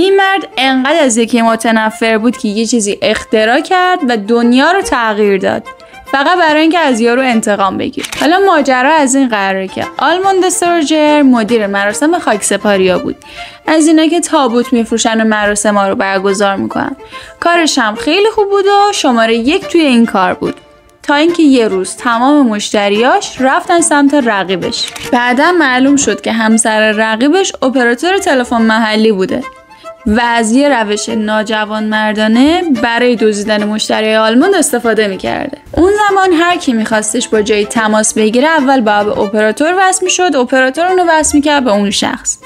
این مرد انقدر از یکی متنفر بود که یه چیزی اختراع کرد و دنیا رو تغییر داد، فقط برای اینکه از یارو انتقام بگیر. حالا ماجرا از این قراره که آلموند استورجر مدیر مراسم خاکسپاریا بود، از اینا که تابوت میفروشن و مراسم ها رو برگزار میکنن. کارش هم خیلی خوب بود و شماره 1 توی این کار بود، تا اینکه یه روز تمام مشتریاش رفتن سمت رقیبش. بعدا معلوم شد که همسر رقیبش اپراتور تلفن محلی بوده و از یه روش ناجوانمردانه برای دزدیدن مشتری آلموند استفاده میکرده. اون زمان هر کی میخواستش با جایی تماس بگیره اول با به اپراتور وصل میشد، اپراتور اونو وصل میکرد به اون شخص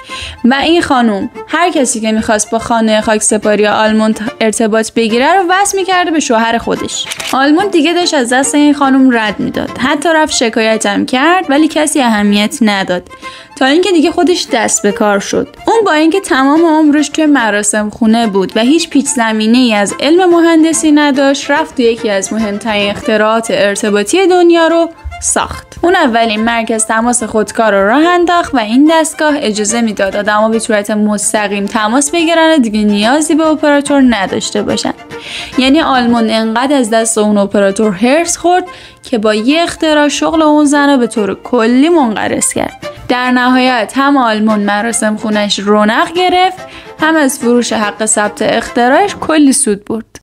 و این خانم هر کسی که میخواست با خانه خاکسپاری آلموند ارتباط بگیره رو وصل میکرده به شوهر خودش. آلموند دیگه داشت از دست این خانم رد میداد، حتی رفت شکایتم کرد ولی کسی اهمیت نداد، تا اینکه دیگه خودش دست به کار شد. اون با اینکه تمام عمرش توی مراسم خونه بود و هیچ پیچ زمینه‌ای از علم مهندسی نداشت، رفت یکی از مهمترین اختراعات ارتباطی دنیا رو ساخت. اون اولین مرکز تماس خودکار رو راه انداخت و این دستگاه اجازه میداد آدما به صورت مستقیم تماس بگیرن و دیگه نیازی به اپراتور نداشته باشن. یعنی آلموند انقدر از دست اون اپراتور هرس خورد که با یه اختراع شغل اون زن رو به طور کلی منقرض کرد. در نهایت هم آلموند مراسم خونش رونق گرفت، هم از فروش حق ثبت اختراعش کلی سود برد.